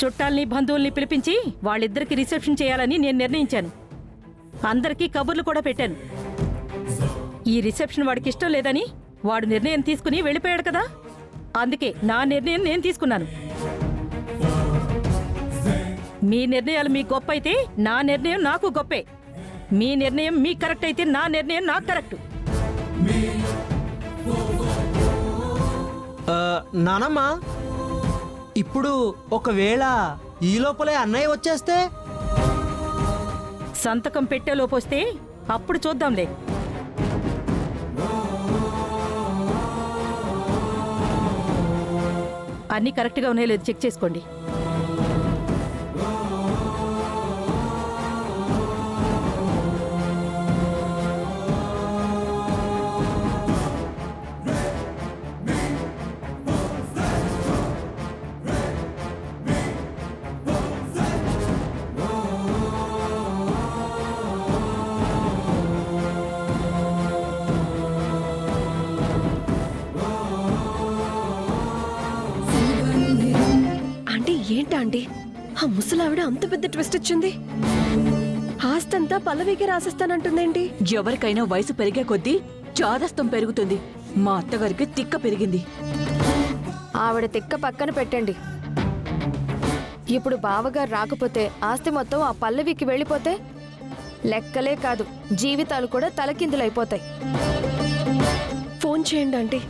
చుట్టాల్ని బంధువుల్ని పిలిపించి వాళ్ళిద్దరికి రిసెప్షన్ చేయాలని నేను నిర్ణయించాను. అందరికీ కబుర్లు కూడా పెట్టాను. ఈ రిసెప్షన్ వాడికి ఇష్టం లేదని వాడు నిర్ణయం తీసుకుని వెళ్ళిపోయాడు కదా, అందుకే నా నిర్ణయం నేను తీసుకున్నాను. మీ నిర్ణయాలు మీకు గొప్ప అయితే నా నిర్ణయం నాకు గొప్పే. మీ నిర్ణయం మీకు కరెక్ట్ అయితే నా నిర్ణయం నాకు కరెక్ట్. నానమ్మ, ఇప్పుడు ఒకవేళ ఈ లోపలే అన్నయ్య వచ్చేస్తే? సంతకం పెట్టేలోపొస్తే అప్పుడు చూద్దాంలే. అన్నీ కరెక్ట్గా ఉన్నాయో లేదు చెక్ చేసుకోండి. ఏంటండి ఆ ముసలావిడ అంత పెద్ద ట్విస్ట్ ఇచ్చింది? ఆస్తంతా పల్లవికి రాసిస్తానంటుందేంటి? ఎవరికైనా వయసు పెరిగే కొద్దీ చాదస్తం పెరుగుతుంది. మా అత్తగారికి తిక్క పెరిగింది. ఆవిడ తిక్క పక్కన పెట్టండి. ఇప్పుడు బావగారు రాకపోతే ఆస్తి మొత్తం ఆ పల్లవికి వెళ్ళిపోతే లెక్కలే కాదు, జీవితాలు కూడా తలకిందులైపోతాయి. ఫోన్ చేయండి ఆంటీ.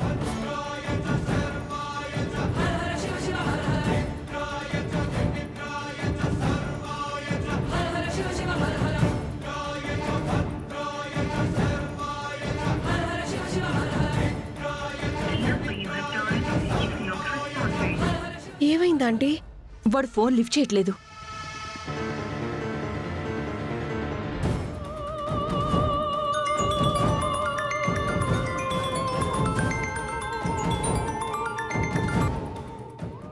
ఏమైందండి? వాడు ఫోన్ లిఫ్ట్ చేయట్లేదు.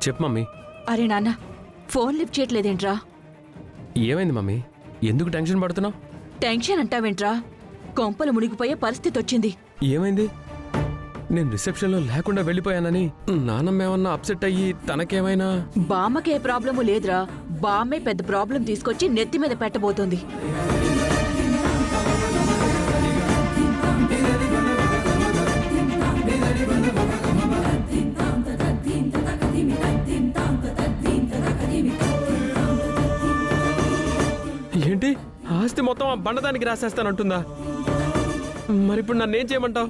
చెప్పు మమ్మీ. అరే నాన్న, ఫోన్ లిఫ్ట్ చేయట్లేదేంట్రా? ఏమైంది మమ్మీ? ఎందుకు టెన్షన్ పడుతున్నావు? టెన్షన్ అంటావేంట్రా? కొంపలు మునిగిపోయే పరిస్థితి వచ్చింది. ఏమైంది? నేను రిసెప్షన్లో లేకుండా వెళ్ళిపోయానని నానమ్మ ఏమన్నా అప్సెట్ అయ్యి తనకేమైనా? బామ్మకే ప్రాబ్లము లేదురా, బామ్మే పెద్ద ప్రాబ్లం తీసుకొచ్చి నెత్తి మీద పెట్టబోతోంది. ఏంటి? ఆస్తి మొత్తం ఆ బండదానికి రాసేస్తానంటుందా? మరిప్పుడు నన్నేం చేయమంటావు?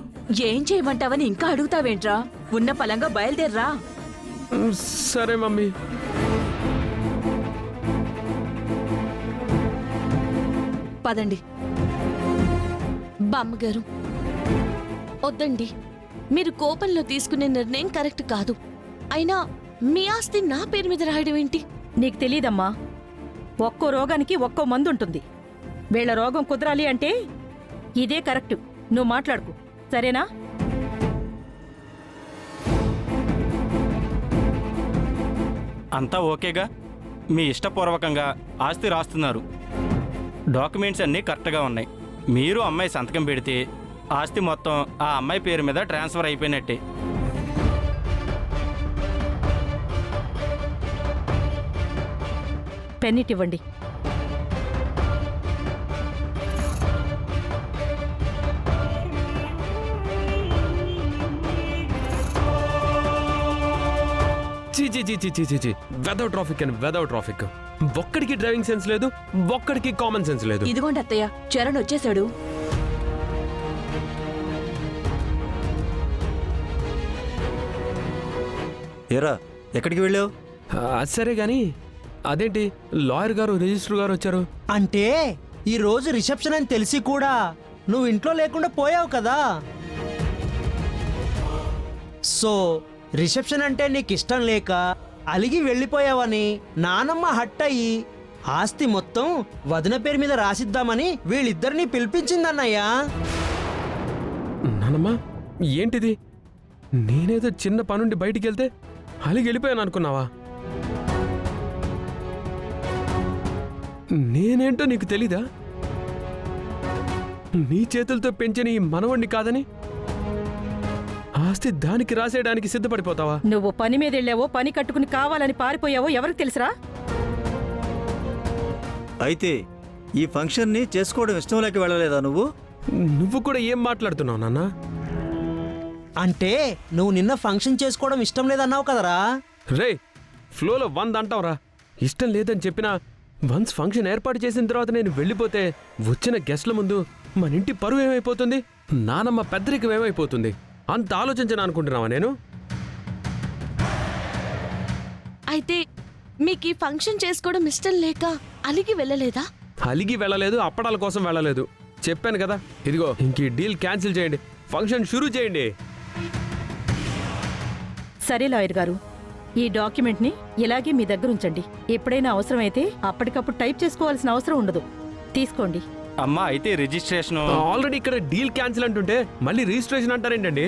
ఏం చేయమంటావని ఇంకా అడుగుతావేంట్రా? ఉన్న పలంగా బయలుదేర్రా. సరే మమ్మీ. పదండి. బామ్మగారు వద్దండి, మీరు కోపంలో తీసుకునే నిర్ణయం కరెక్ట్ కాదు. అయినా మీ ఆస్తి నా పేరు మీద రాయడం ఏంటి? నీకు తెలీదమ్మా, ఒక్కో రోగానికి ఒక్కో మందు ఉంటుంది. వీళ్ళ రోగం కుదరాలి అంటే ఇదే కరెక్ట్. నువ్వు మాట్లాడుకు, సరేనా? అంతా ఓకేగా? మీ ఇష్టపూర్వకంగా ఆస్తి రాస్తున్నారు. డాక్యుమెంట్స్ అన్నీ కరెక్ట్గా ఉన్నాయి. మీరు అమ్మాయి సంతకం పెడితే ఆస్తి మొత్తం ఆ అమ్మాయి పేరు మీద ట్రాన్స్ఫర్ అయిపోయినట్టే. పెన్నిటివ్వండి. వెదర్ ట్రాఫిక్ అని వెదర్ ట్రాఫిక్. ఒక్కడికి డ్రైవింగ్ సెన్స్ లేదు, ఒక్కడికి కామన్ సెన్స్ లేదు. ఇదిగోండి అత్తయ్య, చరణ్ వచ్చేసాడు. ఏరా, ఎక్కడికి వెళ్ళావు? సరే గాని అదేంటి లాయర్ గారు రిజిస్టర్ గారు వచ్చారు? అంటే ఈ రోజు రిసెప్షన్ అని తెలిసి కూడా నువ్వు ఇంట్లో లేకుండా పోయావు కదా. సో రిసెప్షన్ అంటే నీకు ఇష్టం లేక అలిగి వెళ్ళిపోయావని నానమ్మ హట్ అయ్యి ఆస్తి మొత్తం వదిన పేరు మీద రాసిద్దామని వీళ్ళిద్దరినీ పిలిపించిందన్నయ్యా. నానమ్మ ఏంటిది? నేనేదో చిన్న పనుండి బయటికి వెళ్తే అలిగి వెళ్ళిపోయాను అనుకున్నావా? నేనేంటో నీకు తెలీదా? నీ చేతులతో పెంచిన ఈ మనవణ్ణి కాదని ఆస్తి దానికి రాసేయడానికి సిద్ధపడిపోతావా? నువ్వు పని మీద వెళ్ళావో పని కట్టుకుని కావాలని పారిపోయావో ఎవరికి తెలుసురా? అయితే ఈ ఫంక్షన్ని చేసుకోవడం ఇష్టం లేక వెళ్ళలేదా నువ్వు? నువ్వు కూడా ఏం మాట్లాడుతున్నావు నాన్న? అంటే నువ్వు నిన్న ఫంక్షన్ చేసుకోవడం ఇష్టం లేదన్నావు కదరా. రే ఫ్లోలో 100 అంటావురా. ఇష్టం లేదని చెప్పినా వన్స్ ఫంక్షన్ ఏర్పాటు చేసిన తర్వాత నేను వెళ్ళిపోతే వచ్చిన గెస్ట్ల ముందు మన ఇంటి పరువు ఏమైపోతుంది, నానమ్మ పెద్దరికం ఏమైపోతుంది, అంత ఆలోచించను అనుకుంటున్నావా నేను? అయితే మీకు ఈ ఫంక్షన్ చేసుకోవడం ఇష్టం లేక అలిగి వెళ్ళలేదా? అలిగి వెళ్ళలేదు, అప్పడాల కోసం వెళ్ళలేదు. చెప్పాను కదా, ఇదిగో ఇంక ఈ డీల్ క్యాన్సిల్ చేయండి, ఫంక్షన్ షురూ చేయండి. సరే లాయర్ గారు, ఈ డాక్యుమెంట్ని ఇలాగే మీ దగ్గర ఉంచండి. ఎప్పుడైనా అవసరమైతే అప్పటికప్పుడు టైప్ చేసుకోవాల్సిన అవసరం ఉండదు. తీసుకోండి. అమ్మా అయితే రిజిస్ట్రేషన్ ఆల్రెడీ ఇక్కడ డీల్ క్యాన్సిల్ అంటుంటే మళ్ళీ రిజిస్ట్రేషన్ అంటారేంటండి?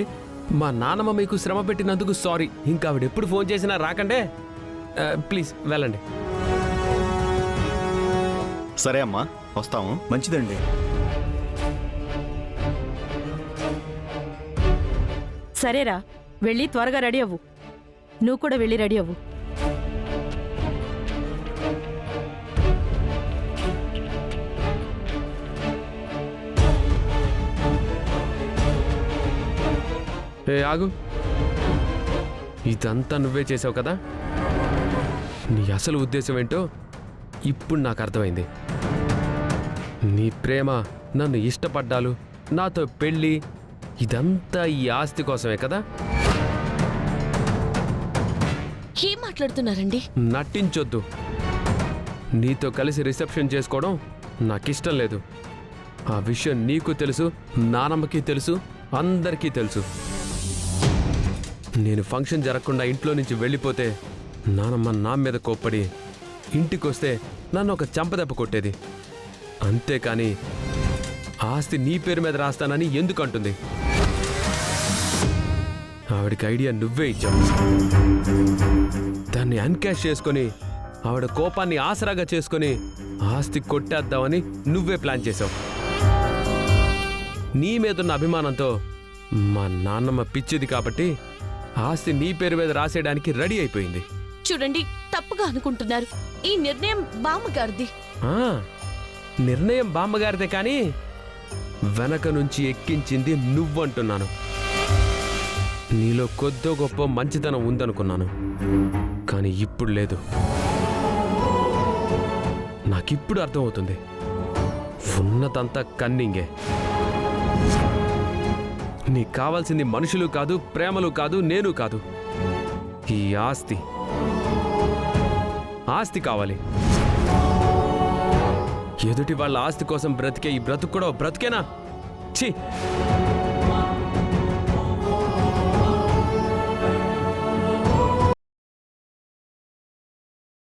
మా నాన్నమ్మ మీకు శ్రమ పెట్టినందుకు సారీ. ఇంకా ఆవిడ ఎప్పుడు ఫోన్ చేసినా రాకండే. ప్లీజ్ వెళ్ళండి. సరే అమ్మా, వస్తాము. మంచిదండి. సరేరా, వెళ్ళి త్వరగా రెడీ అవ్వు. నువ్వు కూడా వెళ్ళి రెడీ అవ్వు. ఆగు, ఇదంతా నువ్వే చేసావు కదా? నీ అసలు ఉద్దేశం ఏంటో ఇప్పుడు నాకు అర్థమైంది. నీ ప్రేమ, నన్ను ఇష్టపడ్డాలు, నాతో పెళ్ళి, ఇదంతా ఈ ఆస్తి కోసమే కదా? ఏం మాట్లాడుతున్నారండి? నటించొద్దు. నీతో కలిసి రిసెప్షన్ చేసుకోవడం నాకిష్టం లేదు. ఆ విషయం నీకు తెలుసు, నానమ్మకి తెలుసు, అందరికీ తెలుసు. నేను ఫంక్షన్ జరగకుండా ఇంట్లో నుంచి వెళ్ళిపోతే నానమ్మ నా మీద కోప్పడి ఇంటికొస్తే నన్ను ఒక చెంపదెబ్బ కొట్టేది. అంతేకాని ఆస్తి నీ పేరు మీద రాస్తానని ఎందుకు అంటుంది? ఆవిడకి ఐడియా నువ్వే ఇచ్చావు. దాన్ని అన్క్యాష్ చేసుకొని ఆవిడ కోపాన్ని ఆసరాగా చేసుకొని ఆస్తి కొట్టేద్దామని నువ్వే ప్లాన్ చేశావు. నీ మీదున్న అభిమానంతో మా నాన్నమ్మ పిచ్చిది కాబట్టి ఆస్తి నీ పేరు మీద రాసేయడానికి రెడీ అయిపోయింది. చూడండి, తప్పుగా అనుకుంటున్నారు. ఈ నిర్ణయం బామ్మగారిది. ఆ, నిర్ణయం బామ్మగారిదే, కానీ వెనక నుంచి ఎక్కించింది నువ్వంటున్నాను. నీలో కొద్దో గొప్ప మంచితనం ఉందనుకున్నాను, కానీ ఇప్పుడు లేదు. నాకిప్పుడు అర్థమవుతుంది, ఉన్నదంతా కన్నింగే. నీకు కావాల్సింది మనుషులు కాదు, ప్రేమలు కాదు, నేను కాదు, ఈ ఆస్తి. ఆస్తి కావాలి. ఎదుటి వాళ్ళ ఆస్తి కోసం బ్రతికే ఈ బ్రతుకు కూడా బ్రతికేనా? ఛీ!